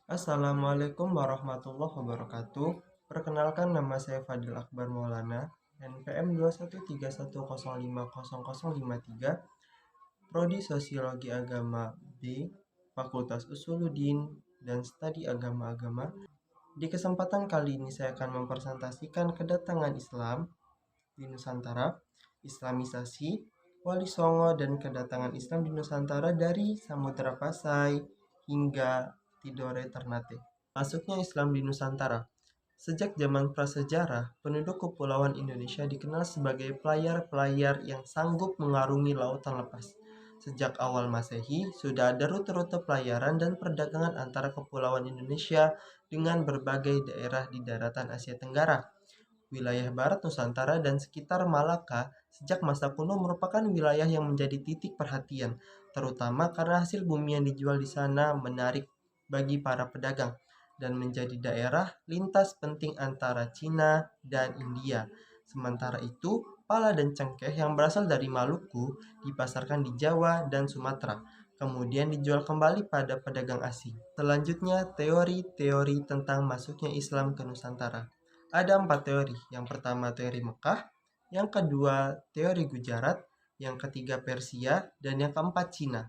Assalamualaikum warahmatullahi wabarakatuh. Perkenalkan, nama saya Fadil Akbar Maulana, NPM 21310500053, Prodi Sosiologi Agama B, Fakultas Usuluddin dan Studi Agama-Agama. Di kesempatan kali ini saya akan mempresentasikan kedatangan Islam di Nusantara, Islamisasi, Wali Songo, dan kedatangan Islam di Nusantara dari Samudra Pasai hingga Tidore Ternate. Masuknya Islam di Nusantara. Sejak zaman prasejarah, penduduk kepulauan Indonesia dikenal sebagai pelayar-pelayar yang sanggup mengarungi lautan lepas. Sejak awal Masehi, sudah ada rute-rute pelayaran dan perdagangan antara kepulauan Indonesia dengan berbagai daerah di daratan Asia Tenggara. Wilayah Barat Nusantara dan sekitar Malaka sejak masa kuno merupakan wilayah yang menjadi titik perhatian, terutama karena hasil bumi yang dijual di sana menarik bagi para pedagang dan menjadi daerah lintas penting antara Cina dan India. Sementara itu, pala dan cengkeh yang berasal dari Maluku dipasarkan di Jawa dan Sumatera, kemudian dijual kembali pada pedagang asing. Selanjutnya, teori-teori tentang masuknya Islam ke Nusantara. Ada 4 teori. Yang pertama teori Mekah, yang kedua teori Gujarat, yang ketiga Persia, dan yang keempat Cina.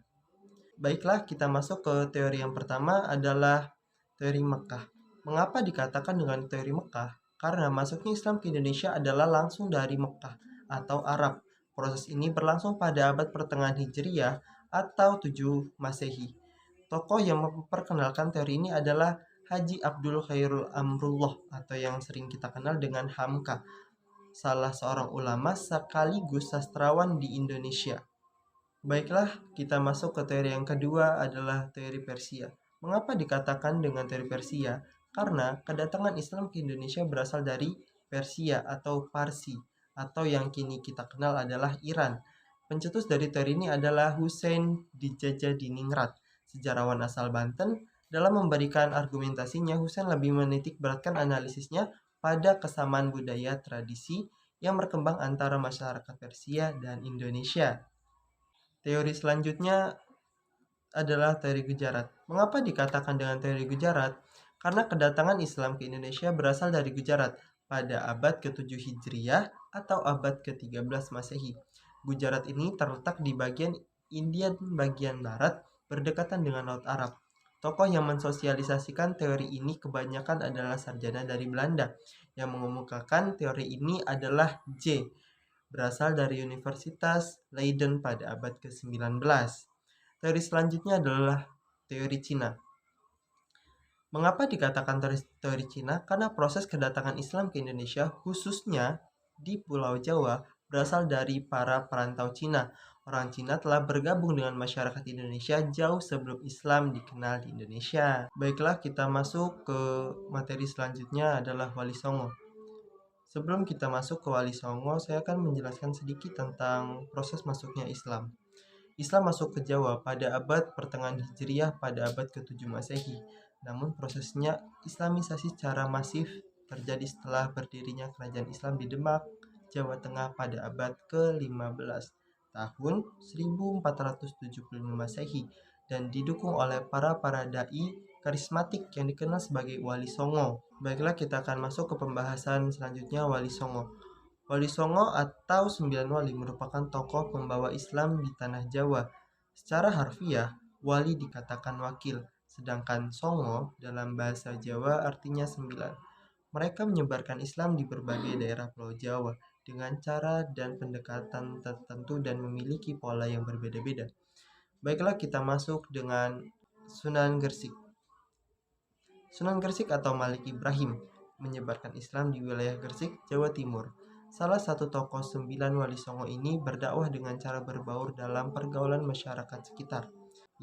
Baiklah, kita masuk ke teori yang pertama adalah teori Mekah. Mengapa dikatakan dengan teori Mekah? Karena masuknya Islam ke Indonesia adalah langsung dari Mekah atau Arab. Proses ini berlangsung pada abad pertengahan Hijriyah atau 7 Masehi. Tokoh yang memperkenalkan teori ini adalah Haji Abdul Khairul Amrullah atau yang sering kita kenal dengan Hamka, salah seorang ulama sekaligus sastrawan di Indonesia. Baiklah, kita masuk ke teori yang kedua adalah teori Persia. Mengapa dikatakan dengan teori Persia? Karena kedatangan Islam ke Indonesia berasal dari Persia atau Parsi, atau yang kini kita kenal adalah Iran. Pencetus dari teori ini adalah Husain Dijajadiningrat, sejarawan asal Banten. Dalam memberikan argumentasinya, Husain lebih menitik beratkan analisisnya pada kesamaan budaya tradisi yang berkembang antara masyarakat Persia dan Indonesia. Teori selanjutnya adalah teori Gujarat. Mengapa dikatakan dengan teori Gujarat? Karena kedatangan Islam ke Indonesia berasal dari Gujarat pada abad ke-7 Hijriah atau abad ke-13 Masehi. Gujarat ini terletak di bagian India bagian barat, berdekatan dengan Laut Arab. Tokoh yang mensosialisasikan teori ini kebanyakan adalah sarjana dari Belanda. Yang mengemukakan teori ini adalah J, berasal dari Universitas Leiden pada abad ke-19. Teori selanjutnya adalah teori Cina. Mengapa dikatakan teori Cina? Karena proses kedatangan Islam ke Indonesia, khususnya di Pulau Jawa, berasal dari para perantau Cina. Orang Cina telah bergabung dengan masyarakat Indonesia jauh sebelum Islam dikenal di Indonesia. Baiklah, kita masuk ke materi selanjutnya adalah Wali Songo. Sebelum kita masuk ke Wali Songo, saya akan menjelaskan sedikit tentang proses masuknya Islam. Islam masuk ke Jawa pada abad pertengahan Hijriah pada abad ke-7 Masehi. Namun prosesnya Islamisasi secara masif terjadi setelah berdirinya kerajaan Islam di Demak, Jawa Tengah pada abad ke-15 tahun 1475 Masehi dan didukung oleh para dai karismatik yang dikenal sebagai Wali Songo. Baiklah, kita akan masuk ke pembahasan selanjutnya Wali Songo. Wali Songo atau Sembilan Wali merupakan tokoh pembawa Islam di tanah Jawa. Secara harfiah, wali dikatakan wakil, sedangkan Songo dalam bahasa Jawa artinya 9. Mereka menyebarkan Islam di berbagai daerah Pulau Jawa dengan cara dan pendekatan tertentu dan memiliki pola yang berbeda-beda. Baiklah, kita masuk dengan Sunan Gresik. Sunan Gresik atau Malik Ibrahim menyebarkan Islam di wilayah Gresik, Jawa Timur. Salah satu tokoh 9 Wali Songo ini berdakwah dengan cara berbaur dalam pergaulan masyarakat sekitar.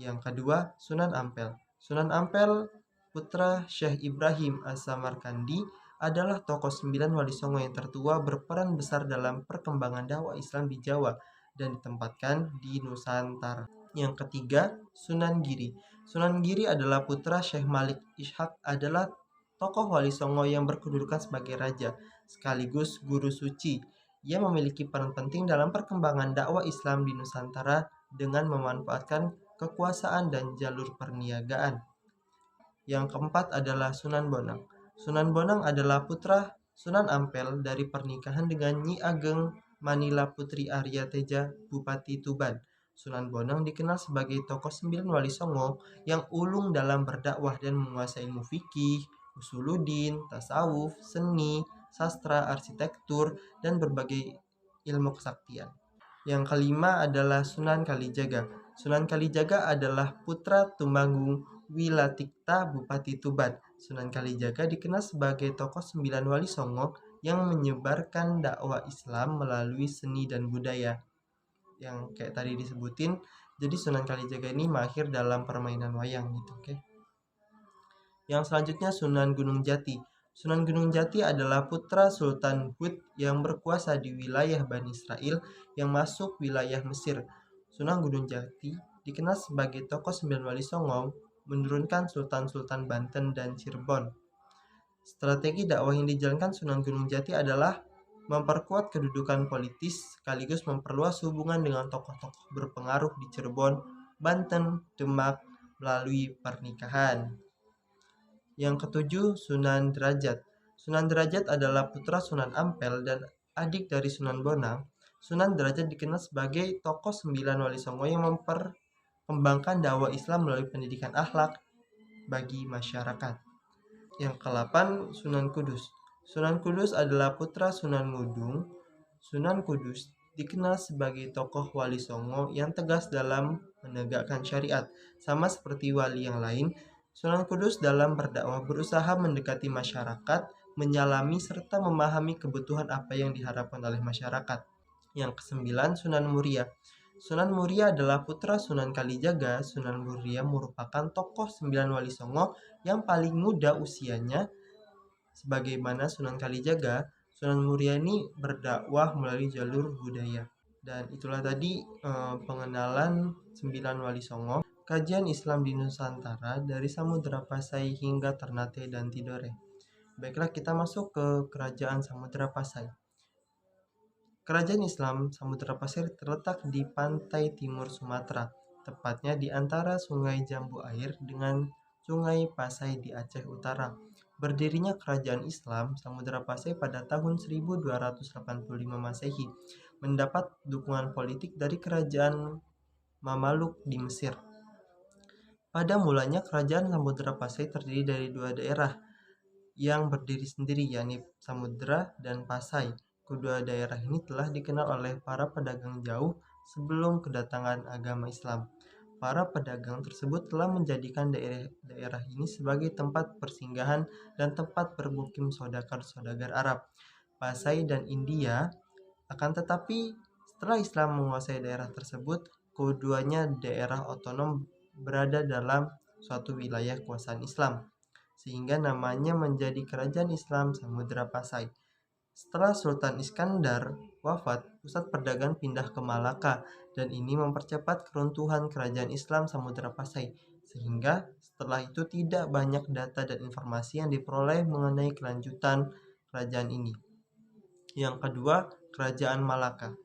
Yang kedua, Sunan Ampel. Sunan Ampel, putra Syekh Ibrahim As-Samarkandi, adalah tokoh 9 Wali Songo yang tertua berperan besar dalam perkembangan dakwah Islam di Jawa dan ditempatkan di Nusantara. Yang ketiga, Sunan Giri. Sunan Giri adalah putra Syekh Malik Ishak, adalah tokoh Wali Songo yang berkedudukan sebagai raja, sekaligus guru suci. Ia memiliki peran penting dalam perkembangan dakwah Islam di Nusantara dengan memanfaatkan kekuasaan, dan jalur perniagaan. Yang keempat adalah Sunan Bonang. Sunan Bonang adalah putra Sunan Ampel dari pernikahan dengan Nyi Ageng Manila Putri Arya Teja, Bupati Tuban. Sunan Bonang dikenal sebagai tokoh 9 wali Songo yang ulung dalam berdakwah dan menguasai ilmu fikih, usuluddin, tasawuf, seni, sastra, arsitektur, dan berbagai ilmu kesaktian. Yang kelima adalah Sunan Kalijaga. Sunan Kalijaga adalah putra Tumanggung Wilatikta, Bupati Tuban. Sunan Kalijaga dikenal sebagai tokoh 9 wali Songo yang menyebarkan dakwah Islam melalui seni dan budaya. Yang kayak tadi disebutin, jadi Sunan Kalijaga ini mahir dalam permainan wayang gitu, oke. Yang selanjutnya Sunan Gunung Jati. Sunan Gunung Jati adalah putra Sultan Hud yang berkuasa di wilayah Bani Israel yang masuk wilayah Mesir. Sunan Gunung Jati dikenal sebagai tokoh 9 wali Songo, menurunkan sultan-sultan Banten dan Cirebon. Strategi dakwah yang dijalankan Sunan Gunung Jati adalah memperkuat kedudukan politis sekaligus memperluas hubungan dengan tokoh-tokoh berpengaruh di Cirebon, Banten, Demak melalui pernikahan. Yang ketujuh, Sunan Derajat. Sunan Derajat adalah putra Sunan Ampel dan adik dari Sunan Bonang. Sunan Derajat dikenal sebagai tokoh 9 wali Songo yang memperkembangkan dakwah Islam melalui pendidikan akhlak bagi masyarakat. Yang ke-8, Sunan Kudus. Sunan Kudus adalah putra Sunan Ngudung. Sunan Kudus dikenal sebagai tokoh wali Songo yang tegas dalam menegakkan syariat. Sama seperti wali yang lain, Sunan Kudus dalam berdakwah berusaha mendekati masyarakat, menyalami serta memahami kebutuhan apa yang diharapkan oleh masyarakat. Yang ke-9, Sunan Muria. Sunan Muria adalah putra Sunan Kalijaga. Sunan Muria merupakan tokoh 9 wali Songo yang paling muda usianya. Sebagaimana Sunan Kalijaga, Sunan Muria ini berdakwah melalui jalur budaya. Dan itulah tadi pengenalan 9 wali Songo. Kajian Islam di Nusantara dari Samudra Pasai hingga Ternate dan Tidore. Baiklah, kita masuk ke Kerajaan Samudra Pasai. Kerajaan Islam Samudra Pasai terletak di pantai timur Sumatera, tepatnya di antara Sungai Jambu Air dengan Sungai Pasai di Aceh Utara. Berdirinya Kerajaan Islam Samudra Pasai pada tahun 1285 Masehi, mendapat dukungan politik dari Kerajaan Mamaluk di Mesir. Pada mulanya Kerajaan Samudra Pasai terdiri dari 2 daerah yang berdiri sendiri, yakni Samudra dan Pasai. Kedua daerah ini telah dikenal oleh para pedagang jauh sebelum kedatangan agama Islam. Para pedagang tersebut telah menjadikan daerah ini sebagai tempat persinggahan dan tempat bermukim saudagar-saudagar Arab, Pasai dan India. Akan tetapi, setelah Islam menguasai daerah tersebut, keduanya daerah otonom berada dalam suatu wilayah kekuasaan Islam, sehingga namanya menjadi Kerajaan Islam Samudra Pasai. Setelah Sultan Iskandar wafat, pusat perdagangan pindah ke Malaka, dan ini mempercepat keruntuhan Kerajaan Islam Samudra Pasai, sehingga setelah itu tidak banyak data dan informasi yang diperoleh mengenai kelanjutan kerajaan ini. Yang kedua, Kerajaan Malaka.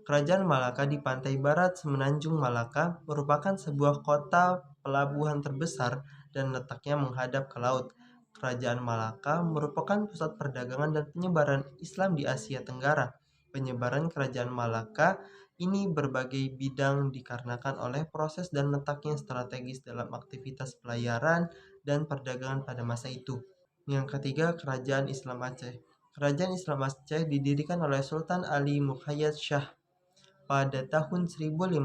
Kerajaan Malaka di pantai barat Semenanjung Malaka merupakan sebuah kota pelabuhan terbesar dan letaknya menghadap ke laut. Kerajaan Malaka merupakan pusat perdagangan dan penyebaran Islam di Asia Tenggara. Penyebaran Kerajaan Malaka ini berbagai bidang dikarenakan oleh proses dan letaknya strategis dalam aktivitas pelayaran dan perdagangan pada masa itu. Yang ketiga, Kerajaan Islam Aceh. Kerajaan Islam Aceh didirikan oleh Sultan Ali Muqayyad Shah pada tahun 1513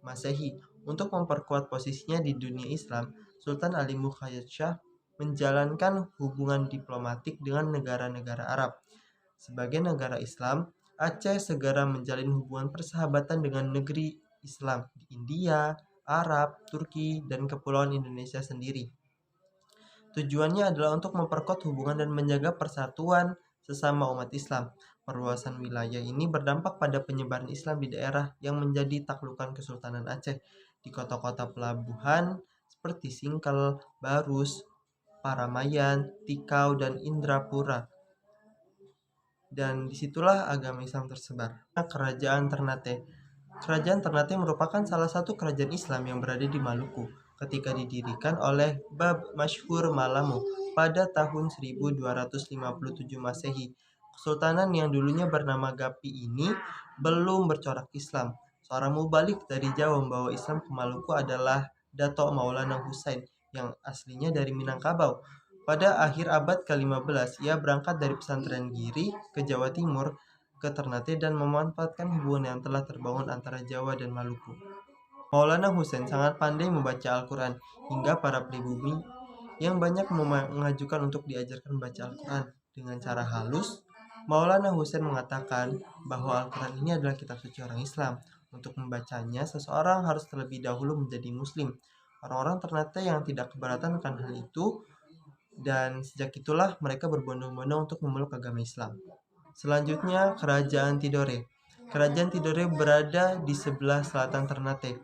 Masehi. Untuk memperkuat posisinya di dunia Islam, Sultan Ali Muqayyad Shah menjalankan hubungan diplomatik dengan negara-negara Arab. Sebagai negara Islam, Aceh segera menjalin hubungan persahabatan dengan negeri Islam di India, Arab, Turki, dan Kepulauan Indonesia sendiri. Tujuannya adalah untuk memperkuat hubungan dan menjaga persatuan sesama umat Islam. Perluasan wilayah ini berdampak pada penyebaran Islam di daerah yang menjadi taklukan Kesultanan Aceh, di kota-kota pelabuhan seperti Singkel, Barus, Paramayan, Tikau, dan Indrapura. Dan disitulah agama Islam tersebar. Kerajaan Ternate. Kerajaan Ternate merupakan salah satu kerajaan Islam yang berada di Maluku ketika didirikan oleh Bab Masyhur Malamo pada tahun 1257 Masehi. Kesultanan yang dulunya bernama Gapi ini belum bercorak Islam. Seorang mubalik dari Jawa membawa Islam ke Maluku adalah Dato' Maulana Husain yang aslinya dari Minangkabau. Pada akhir abad ke-15, ia berangkat dari pesantren Giri ke Jawa Timur ke Ternate dan memanfaatkan hubungan yang telah terbangun antara Jawa dan Maluku. Maulana Husain sangat pandai membaca Al-Quran hingga para pribumi yang banyak mengajukan untuk diajarkan membaca Al-Quran dengan cara halus. Maulana Husain mengatakan bahwa Al-Quran ini adalah kitab suci orang Islam. Untuk membacanya, seseorang harus terlebih dahulu menjadi Muslim. Orang-orang Ternate yang tidak keberatan akan hal itu, dan sejak itulah mereka berbondong-bondong untuk memeluk agama Islam. Selanjutnya, Kerajaan Tidore. Kerajaan Tidore berada di sebelah selatan Ternate.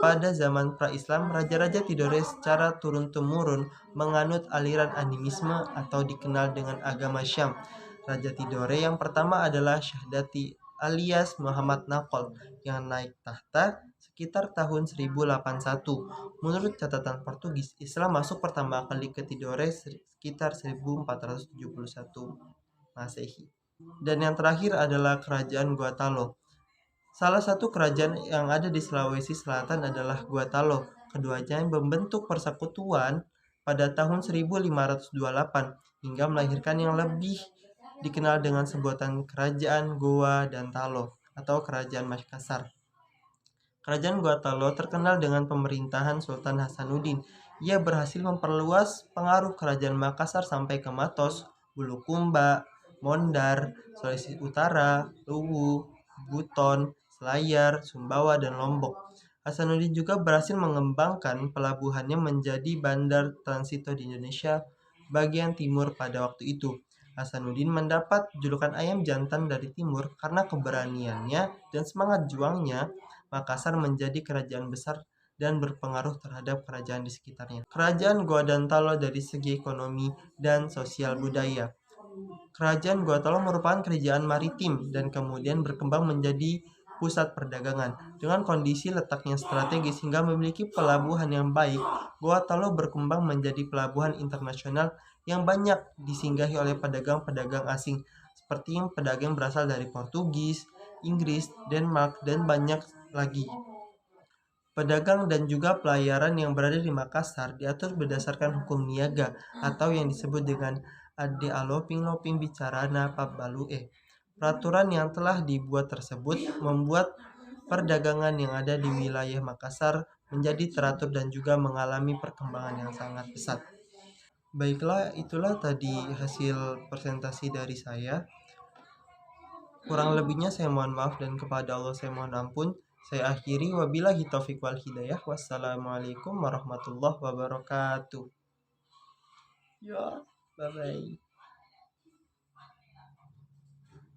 Pada zaman pra-Islam, Raja-Raja Tidore secara turun-temurun menganut aliran animisme atau dikenal dengan agama Syam. Raja Tidore yang pertama adalah Syahdati alias Muhammad Naqol yang naik tahta sekitar tahun 1081. Menurut catatan Portugis, Islam masuk pertama kali ke Tidore sekitar 1471 Masehi. Dan yang terakhir adalah Kerajaan Guatalo. Salah satu kerajaan yang ada di Sulawesi Selatan adalah Guatalo. Keduanya membentuk persekutuan pada tahun 1528 hingga melahirkan yang lebih dikenal dengan sebutan Kerajaan Goa dan Talo atau Kerajaan Makassar. Kerajaan Guatalo terkenal dengan pemerintahan Sultan Hasanuddin. Ia berhasil memperluas pengaruh Kerajaan Makassar sampai ke Matos, Bulukumba, Mondar, Sulawesi Utara, Luwu, Buton, Selayar, Sumbawa, dan Lombok. Hasanuddin juga berhasil mengembangkan pelabuhannya menjadi bandar transito di Indonesia bagian timur pada waktu itu. Hasanuddin mendapat julukan ayam jantan dari timur karena keberaniannya dan semangat juangnya. Makassar menjadi kerajaan besar dan berpengaruh terhadap kerajaan di sekitarnya. Kerajaan Guadantalo dari segi ekonomi dan sosial budaya. Kerajaan Guatalo merupakan kerajaan maritim dan kemudian berkembang menjadi pusat perdagangan. Dengan kondisi letaknya strategis hingga memiliki pelabuhan yang baik, Guatalo berkembang menjadi pelabuhan internasional yang banyak disinggahi oleh pedagang-pedagang asing, seperti yang pedagang berasal dari Portugis, Inggris, Denmark, dan banyak lagi. Pedagang dan juga pelayaran yang berada di Makassar diatur berdasarkan hukum niaga atau yang disebut dengan Ade Aloping Loping Bicarana Pabalue. Peraturan yang telah dibuat tersebut membuat perdagangan yang ada di wilayah Makassar menjadi teratur dan juga mengalami perkembangan yang sangat pesat. Baiklah, itulah tadi hasil presentasi dari saya. Kurang lebihnya saya mohon maaf dan kepada Allah saya mohon ampun. Saya akhiri, wabillahi taufiq wal hidayah. Wassalamualaikum warahmatullahi wabarakatuh. Ya, bye bye.